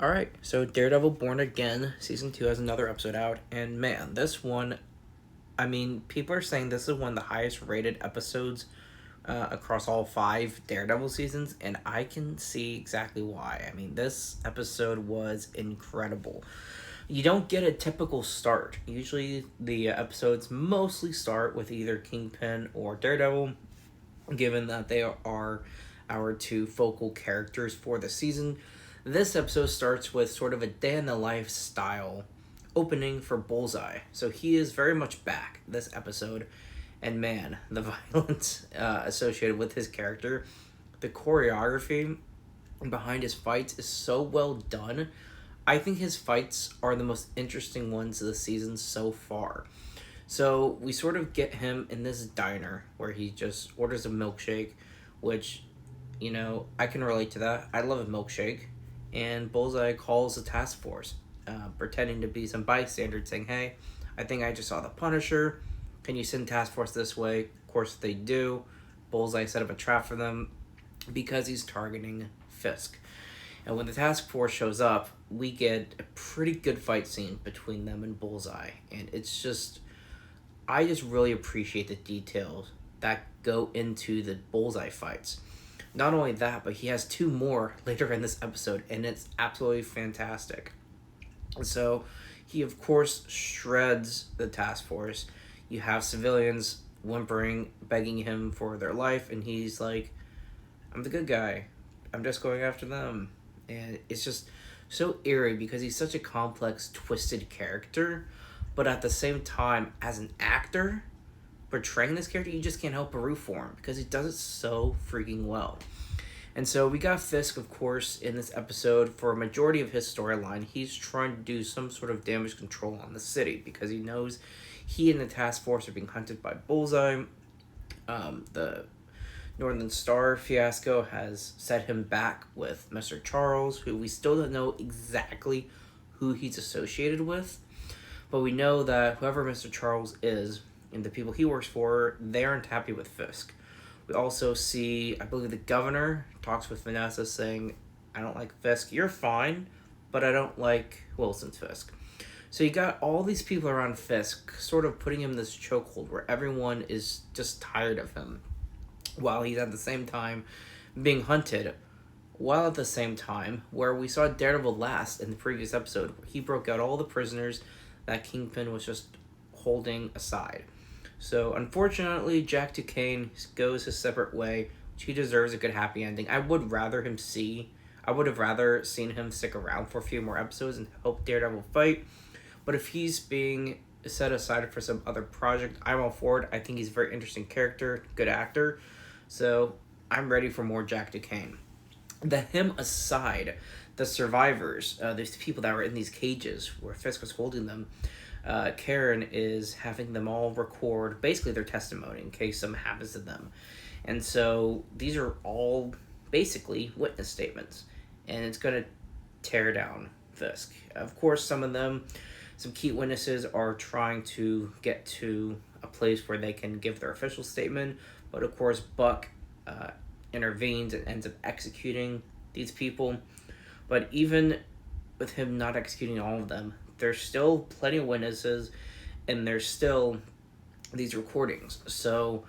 Alright, so Daredevil Born Again, Season 2 has another episode out, and man, this one, I mean, people are saying this is one of the highest rated episodes across all five Daredevil seasons, and I can see exactly why. I mean, this episode was incredible. You don't get a typical start. Usually, the episodes mostly start with either Kingpin or Daredevil, given that they are our two focal characters for the season. This episode starts with sort of a day in the life style opening for Bullseye. So he is very much back this episode. And man, the violence associated with his character, the choreography behind his fights is so well done. I think his fights are the most interesting ones of the season so far. So we sort of get him in this diner where he just orders a milkshake, which, I can relate to that. I love a milkshake. And Bullseye calls the task force, pretending to be some bystander, saying, "Hey, I think I just saw the Punisher. Can you send task force this way?" Of course they do. Bullseye set up a trap for them because he's targeting Fisk. And when the task force shows up, we get a pretty good fight scene between them and Bullseye. And it's just, I just really appreciate the details that go into the Bullseye fights. Not only that, but he has two more later in this episode, and it's absolutely fantastic. So, he of course shreds the task force. You have civilians whimpering, begging him for their life, and he's like, "I'm the good guy. I'm just going after them." And it's just so eerie because he's such a complex, twisted character, but at the same time, as an actor, portraying this character, you just can't help but root for him because he does it so freaking well. And so we got Fisk, of course, in this episode. For a majority of his storyline, he's trying to do some sort of damage control on the city because he knows he and the task force are being hunted by Bullseye. The Northern Star fiasco has set him back with Mr. Charles, who we still don't know exactly who he's associated with. But we know that whoever Mr. Charles is and the people he works for, they aren't happy with Fisk. We also see, I believe the governor talks with Vanessa saying, "I don't like Fisk. You're fine, but I don't like Wilson's Fisk." So you got all these people around Fisk sort of putting him in this chokehold where everyone is just tired of him while he's at the same time being hunted. While at the same time, where we saw Daredevil last in the previous episode, where he broke out all the prisoners that Kingpin was just holding aside. So, unfortunately, Jack Duquesne goes his separate way, which he deserves a good happy ending. I would have rather seen him stick around for a few more episodes and help Daredevil fight. But if he's being set aside for some other project, I'm all for it. I think he's a very interesting character, good actor. So, I'm ready for more Jack Duquesne. Him aside, the survivors, these people that were in these cages where Fisk was holding them, Karen is having them all record basically their testimony in case something happens to them. And so these are all basically witness statements. And it's going to tear down Fisk. Of course, some key witnesses are trying to get to a place where they can give their official statement. But of course, Buck intervenes and ends up executing these people. But even with him not executing all of them, there's still plenty of witnesses and there's still these recordings. So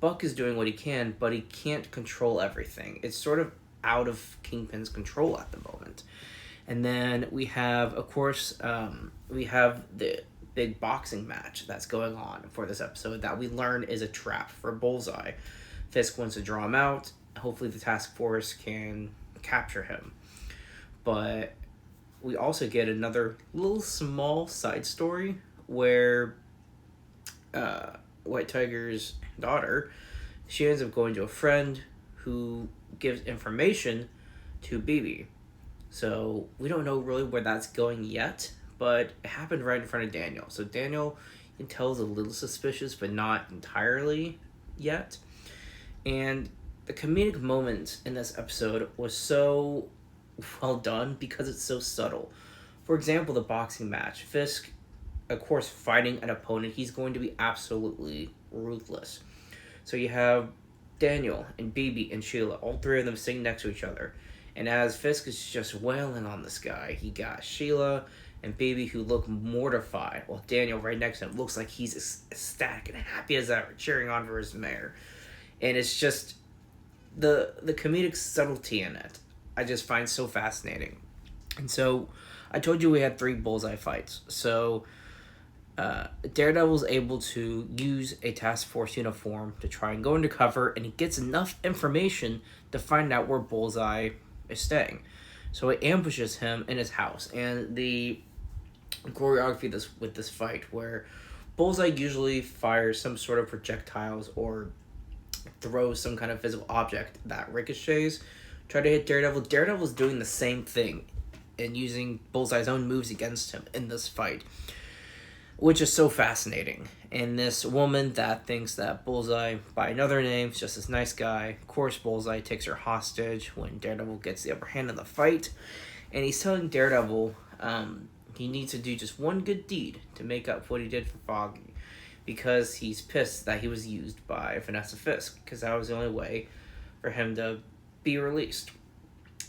Buck is doing what he can, but he can't control everything. It's sort of out of Kingpin's control at the moment. And then we have, of course, we have the big boxing match that's going on for this episode that we learn is a trap for Bullseye. Fisk wants to draw him out. Hopefully the task force can capture him. But we also get another little small side story where White Tiger's daughter, she ends up going to a friend who gives information to BB. So we don't know really where that's going yet, but it happened right in front of Daniel. So Daniel, you can tell, is a little suspicious, but not entirely yet. And the comedic moment in this episode was so well done because it's so subtle. For example, the boxing match. Fisk, of course, fighting an opponent, he's going to be absolutely ruthless. So you have Daniel and BB and Sheila, all three of them sitting next to each other. And as Fisk is just wailing on this guy, he got Sheila and Baby who look mortified, while Daniel right next to him looks like he's ecstatic and happy as ever, cheering on for his mayor. And it's just the comedic subtlety in it I just find so fascinating. And so I told you we had 3 bullseye fights. So Daredevil's able to use a task force uniform to try and go undercover, and he gets enough information to find out where Bullseye is staying. So he ambushes him in his house, and the choreography with this fight, where Bullseye usually fires some sort of projectiles or throws some kind of physical object that ricochets, try to hit Daredevil. Daredevil's doing the same thing and using Bullseye's own moves against him in this fight, which is so fascinating. And this woman that thinks that Bullseye, by another name, is just this nice guy. Of course, Bullseye takes her hostage when Daredevil gets the upper hand in the fight. And he's telling Daredevil he needs to do just one good deed to make up what he did for Foggy. Because he's pissed that he was used by Vanessa Fisk. Because that was the only way for him to be released.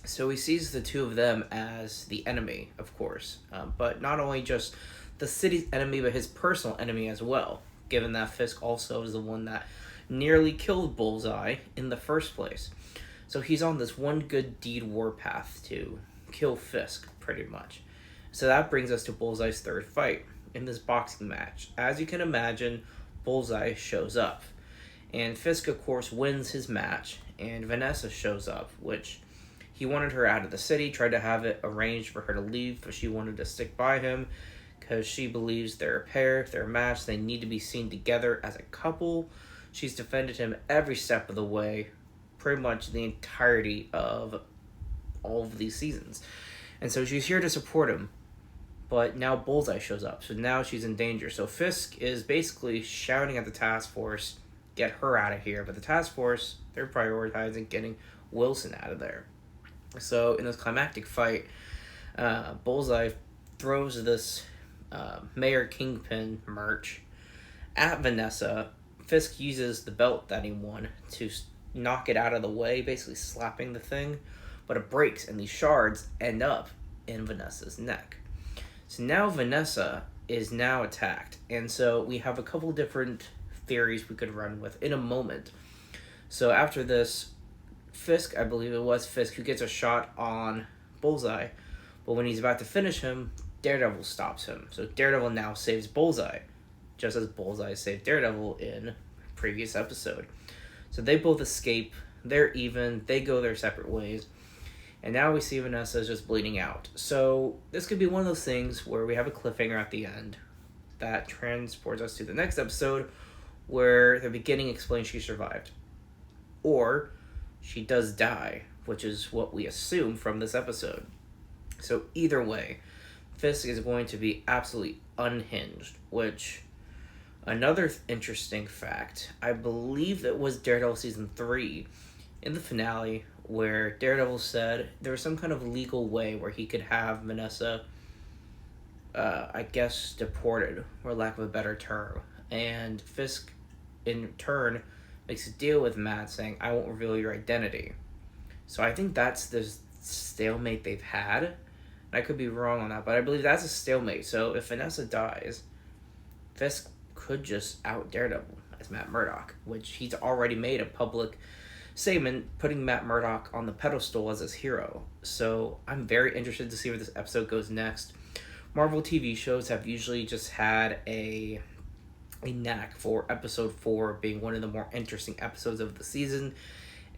So he sees the two of them as the enemy, of course. But not only just the city's enemy, but his personal enemy as well, given that Fisk also is the one that nearly killed Bullseye in the first place. So he's on this one good deed warpath to kill Fisk, pretty much. So that brings us to Bullseye's third fight in this boxing match. As you can imagine, Bullseye shows up. And Fisk, of course, wins his match, and Vanessa shows up, which he wanted her out of the city, tried to have it arranged for her to leave, but she wanted to stick by him, because she believes they're a pair, they're a match, they need to be seen together as a couple. She's defended him every step of the way, pretty much the entirety of all of these seasons. And so she's here to support him, but now Bullseye shows up, so now she's in danger. So Fisk is basically shouting at the task force, get her out of here, but the task force, they're prioritizing getting Wilson out of there. So in this climactic fight, Bullseye throws this Mayor Kingpin merch at Vanessa. Fisk uses the belt that he won to knock it out of the way, basically slapping the thing, but it breaks and these shards end up in Vanessa's neck. So now Vanessa is now attacked, and so we have a couple different theories we could run with in a moment. So after this, Fisk, I believe it was Fisk, who gets a shot on Bullseye, but when he's about to finish him, Daredevil stops him. So Daredevil now saves Bullseye, just as Bullseye saved Daredevil in previous episode. So they both escape, they're even, they go their separate ways, and now we see Vanessa is just bleeding out. So this could be one of those things where we have a cliffhanger at the end that transports us to the next episode, where the beginning explains she survived. Or she does die, which is what we assume from this episode. So either way, Fisk is going to be absolutely unhinged, which, another interesting fact, I believe it was Daredevil Season 3, in the finale, where Daredevil said there was some kind of legal way where he could have Vanessa, I guess, deported, for lack of a better term. And Fisk, in turn, makes a deal with Matt saying, I won't reveal your identity. So I think that's the stalemate they've had. I could be wrong on that, but I believe that's a stalemate. So if Vanessa dies, Fisk could just out Daredevil as Matt Murdock, which he's already made a public statement putting Matt Murdock on the pedestal as his hero. So I'm very interested to see where this episode goes next. Marvel TV shows have usually just had a knack for episode 4 being one of the more interesting episodes of the season.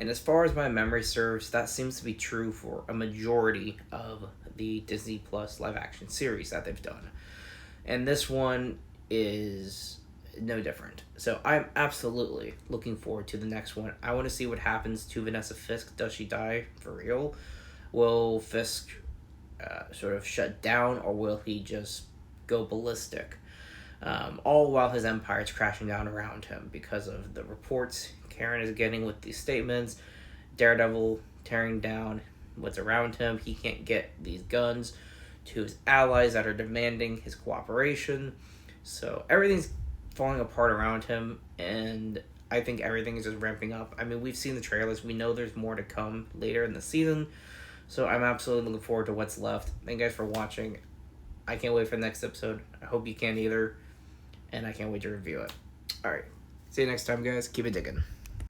And as far as my memory serves, that seems to be true for a majority of the Disney Plus live action series that they've done. And this one is no different. So I'm absolutely looking forward to the next one. I want to see what happens to Vanessa Fisk. Does she die for real? Will Fisk sort of shut down, or will he just go ballistic? All while his empire is crashing down around him because of the reports Karen is getting with these statements. Daredevil tearing down what's around him. He can't get these guns to his allies that are demanding his cooperation. So everything's falling apart around him, and I think everything is just ramping up. I mean, we've seen the trailers. We know there's more to come later in the season. So I'm absolutely looking forward to what's left. Thank you guys for watching. I can't wait for the next episode. I hope you can either. And I can't wait to review it. Alright. See you next time, guys. Keep it digging.